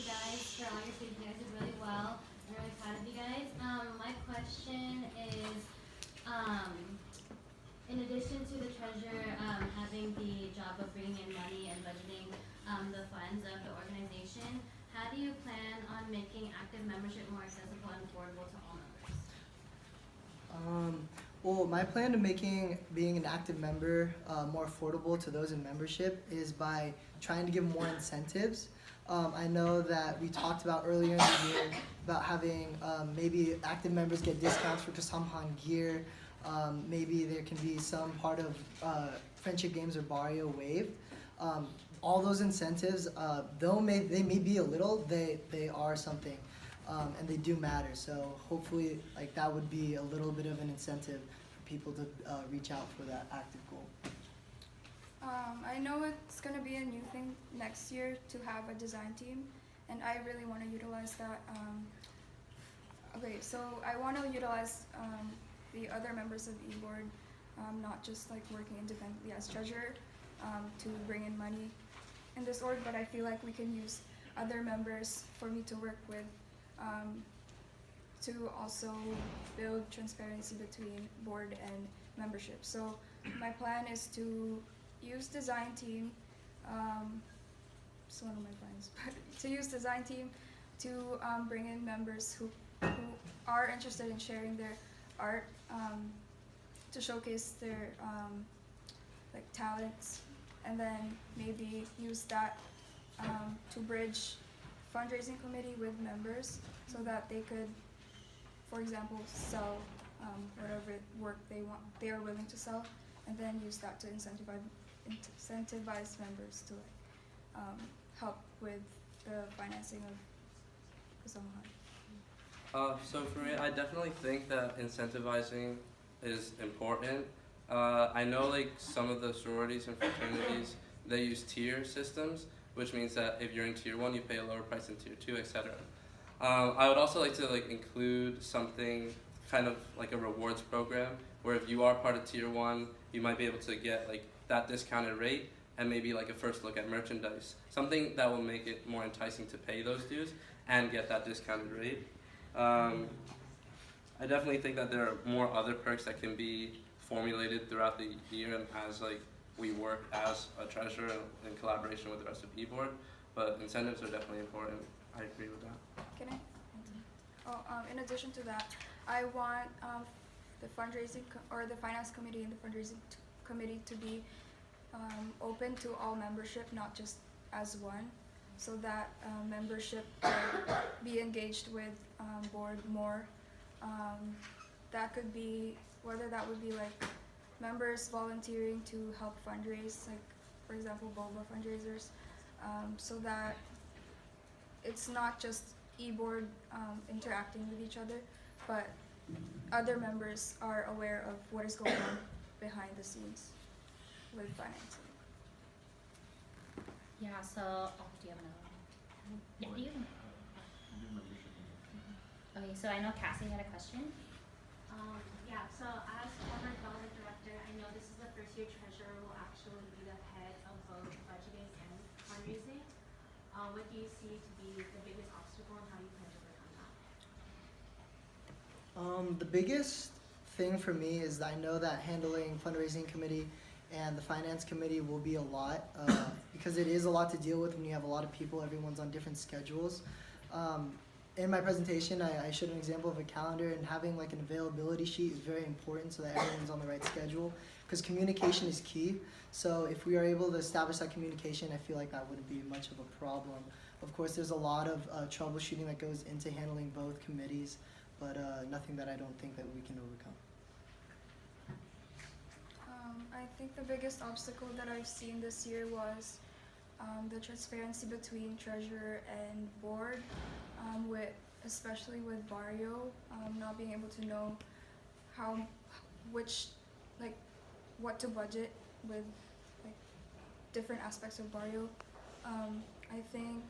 you guys for all your food. You guys did really well. I'm really proud of you guys. My question is, um, in addition to the treasurer having the job of bringing in money and budgeting the funds of the organization, how do you plan on making active membership more accessible and affordable to all members? Well, my plan to making being an active member more affordable to those in membership is by trying to give more incentives. I know that we talked about earlier in the year about having maybe active members get discounts for Kasamhan gear. Maybe there can be some part of friendship games or Barrio waived. All those incentives, though they may be a little, they are something. And they do matter. So hopefully, like that would be a little bit of an incentive for people to reach out for that active goal. I know it's gonna be a new thing next year to have a design team, and I really want to utilize that. Okay, so I want to utilize the other members of eBoard, not just like working independently as treasurer to bring in money in this org, but I feel like we can use other members for me to work with. To also build transparency between board and membership. So my plan is to use design team, it's one of my plans, but to use design team to bring in members who are interested in sharing their art, to showcase their like talents, and then maybe use that to bridge fundraising committee with members so that they could, for example, sell whatever work they are willing to sell, and then use that to incentivize members to help with the financing of Kasamhan. So for me, I definitely think that incentivizing is important. I know like some of the sororities and fraternities, they use tier systems, which means that if you're in tier 1, you pay a lower price than tier 2, etc. I would also like to like include something kind of like a rewards program where if you are part of tier 1, you might be able to get like that discounted rate and maybe like a first look at merchandise. Something that will make it more enticing to pay those dues and get that discounted rate. I definitely think that there are more other perks that can be formulated throughout the year and as like we work as a treasurer in collaboration with the rest of eBoard, but incentives are definitely important. I agree with that. Can I? In addition to that, I want the fundraising or the finance committee and the fundraising committee to be open to all membership, not just as one, so that membership can be engaged with board more. That could be, whether that would be like members volunteering to help fundraise, like for example boba fundraisers, so that it's not just eBoard interacting with each other, but other members are aware of what is going on behind the scenes with financing. Yeah, so, do you have another one? Yeah, you can. Okay, so I know Cassie had a question. Yeah, so as former development director, I know this is the first year treasurer will actually be the head of both budgeting and fundraising. What do you see to be the biggest obstacle and how do you plan to overcome that? The biggest thing for me is I know that handling fundraising committee and the finance committee will be a lot because it is a lot to deal with when you have a lot of people, everyone's on different schedules. In my presentation, I showed an example of a calendar, and having like an availability sheet is very important so that everyone's on the right schedule, because communication is key. So if we are able to establish that communication, I feel like that wouldn't be much of a problem. Of course, there's a lot of troubleshooting that goes into handling both committees, but nothing that I don't think that we can overcome. I think the biggest obstacle that I've seen this year was the transparency between treasurer and board, especially with Barrio, not being able to know what to budget with like different aspects of Barrio. I think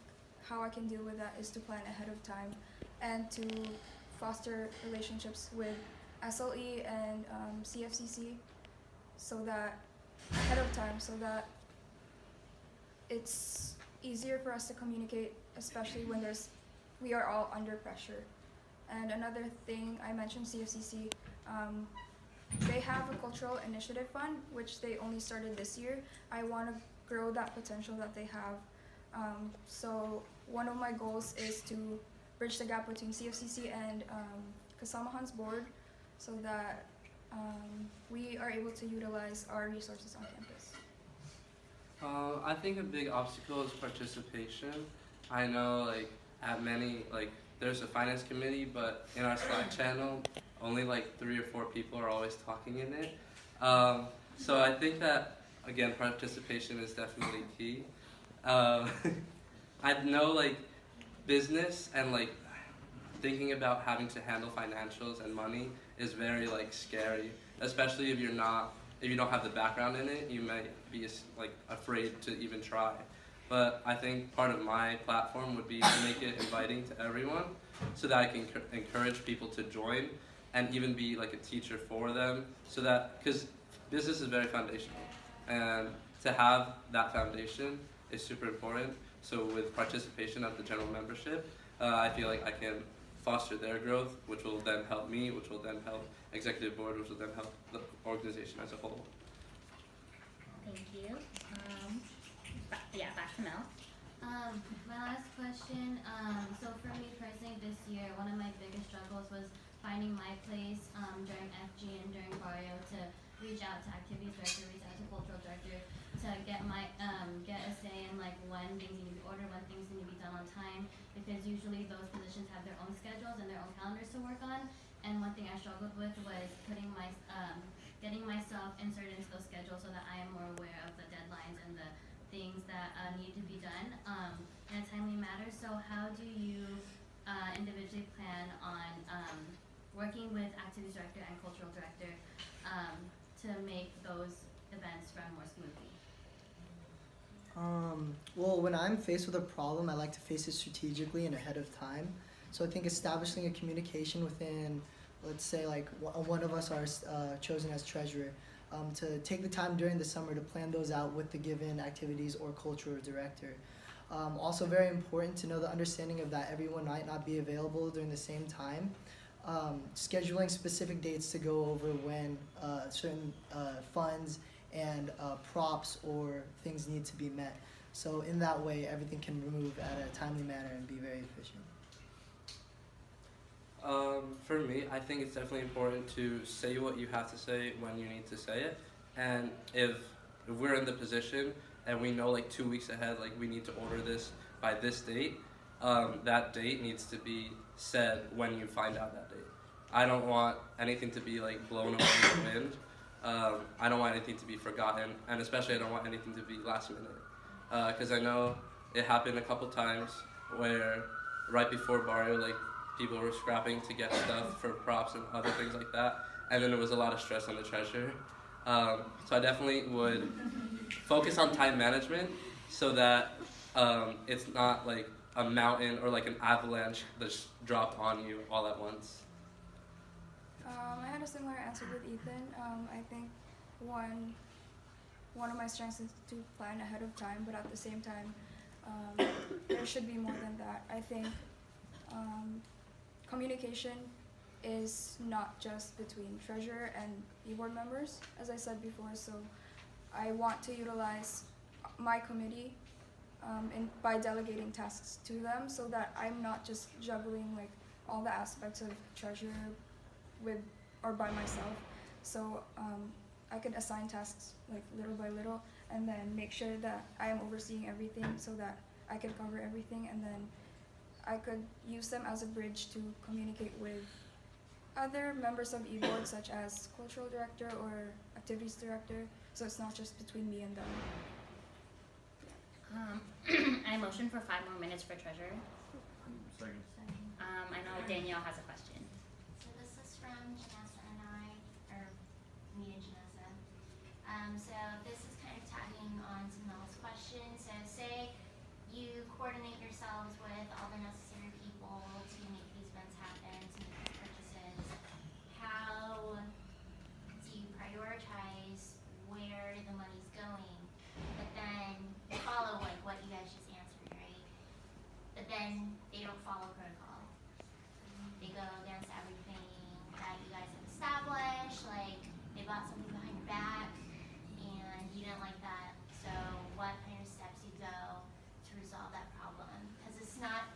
how I can deal with that is to plan ahead of time and to foster relationships with SLE and CFCC so that ahead of time, so that it's easier for us to communicate, especially when we are all under pressure. And another thing, I mentioned CFCC. They have a cultural initiative fund, which they only started this year. I want to grow that potential that they have. So one of my goals is to bridge the gap between CFCC and Kasamahan's board, so that we are able to utilize our resources on campus. I think a big obstacle is participation. I know like at many there's a finance committee, but in our Slack channel, only like 3 or 4 people are always talking in it. So I think that again, participation is definitely key. I know like business and like thinking about having to handle financials and money is very like scary, especially if you don't have the background in it. You might be like afraid to even try. But I think part of my platform would be to make it inviting to everyone, so that I can encourage people to join and even be like a teacher for them, so that, because business is very foundational, and to have that foundation is super important. So with participation of the general membership, I feel like I can foster their growth, which will then help me, which will then help executive board, which will then help the organization as a whole. Thank you. Back to Mel. My last question, so for me personally this year, one of my biggest struggles was finding my place during FG and during Barrio, to reach out to activities director, reach out to cultural director, to get a say in like when things need to be ordered, when things need to be done on time, because usually those positions have their own schedules and their own calendars to work on. And one thing I struggled with was getting myself inserted into those schedules, so that I am more aware of the deadlines and the things that need to be done in a timely manner. So how do you individually plan on working with activities director and cultural director to make those events run more smoothly? Well, when I'm faced with a problem, I like to face it strategically and ahead of time. So I think establishing a communication within, let's say like one of us are chosen as treasurer, to take the time during the summer to plan those out with the given activities or cultural director. Also very important to know the understanding of that everyone might not be available during the same time. Scheduling specific dates to go over when certain funds and props or things need to be met. So in that way, everything can move at a timely manner and be very efficient. For me, I think it's definitely important to say what you have to say when you need to say it. And if we're in the position and we know like 2 weeks ahead, like we need to order this by this date, that date needs to be said when you find out that date. I don't want anything to be like blown away in the wind. I don't want anything to be forgotten, and especially I don't want anything to be last minute. Because I know it happened a couple times where right before Barrio, like people were scrapping to get stuff for props and other things like that, and then there was a lot of stress on the treasurer. So I definitely would focus on time management, so that it's not like a mountain or like an avalanche that's dropped on you all at once. I had a similar answer with Ethan. I think one of my strengths is to plan ahead of time, but at the same time, there should be more than that. I think communication is not just between treasurer and e-board members, as I said before. So I want to utilize my committee by delegating tasks to them, so that I'm not just juggling like all the aspects of treasurer with or by myself. So I could assign tasks like little by little, and then make sure that I am overseeing everything, so that I can cover everything, and then I could use them as a bridge to communicate with other members of e-board, such as cultural director or activities director, so it's not just between me and them. I motion for 5 more minutes for treasurer. Second. I know Danielle has a question. So this is from Janessa and I, or me and Janessa. So this is kind of tagging on to Mel's question. So say you coordinate yourselves with all the necessary people to make these events happen, to make these purchases. How do you prioritize where the money's going, but then follow like what you guys just answered? then they don't follow protocol. They go against everything that you guys have established, like they bought something behind your back and you didn't like that. So what kind of steps you go to resolve that problem? Because it's not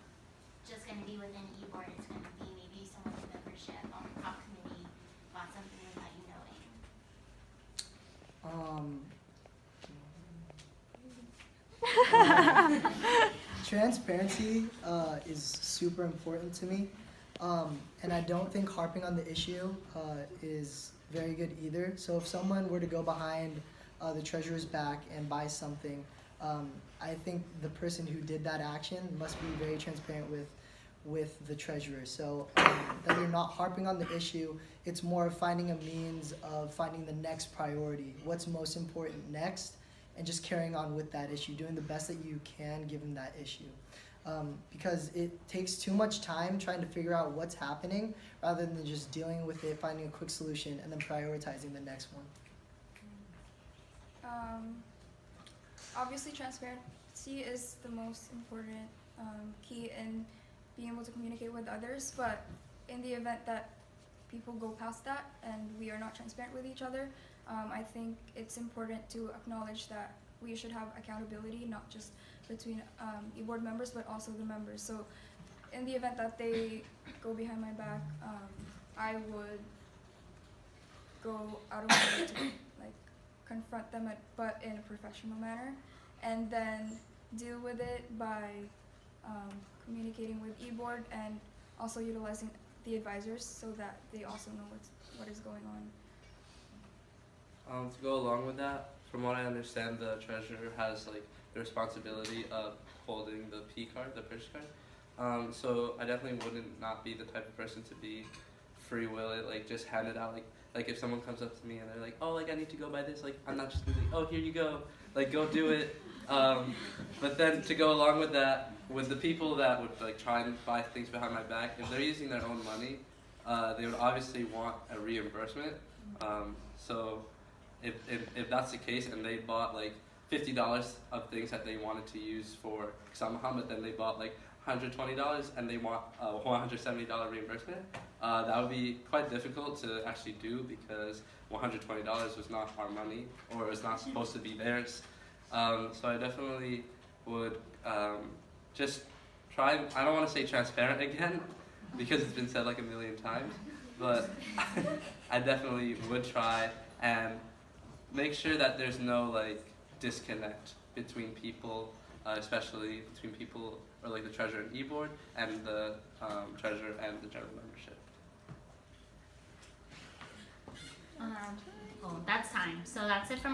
just going to be within e-board, it's going to be maybe someone's membership on the prop committee bought something without you knowing. Transparency is super important to me, and I don't think harping on the issue is very good either. So if someone were to go behind the treasurer's back and buy something, I think the person who did that action must be very transparent with the treasurer. So that you're not harping on the issue, it's more finding a means of finding the next priority, what's most important next, and just carrying on with that issue, doing the best that you can given that issue. Because it takes too much time trying to figure out what's happening rather than just dealing with it, finding a quick solution, and then prioritizing the next one. Obviously, transparency is the most important key in being able to communicate with others, but in the event that people go past that and we are not transparent with each other, I think it's important to acknowledge that we should have accountability, not just between e-board members, but also the members. So in the event that they go behind my back, I would go out of my way to like confront them, but in a professional manner, and then deal with it by communicating with e-board and also utilizing the advisors so that they also know what is going on. To go along with that, from what I understand, the treasurer has like the responsibility of holding the P card, the purchase card. So I definitely wouldn't not be the type of person to be free will it, like just hand it out. Like if someone comes up to me and they're like, oh, like I need to go buy this, like I'm not just gonna be like, oh, here you go, like go do it. But then to go along with that, with the people that would like try and buy things behind my back, if they're using their own money, they would obviously want a reimbursement. So if that's the case and they bought like $50 of things that they wanted to use for Samaha, but then they bought like $120 and they want a $170 reimbursement, that would be quite difficult to actually do because $120 was not our money, or it was not supposed to be theirs. So I definitely would just try, I don't want to say transparent again because it's been said like a million times, but I definitely would try and make sure that there's no like disconnect between people, especially between people or like the treasurer and e-board and the treasurer and the general membership. Oh, that's time. So that's it from our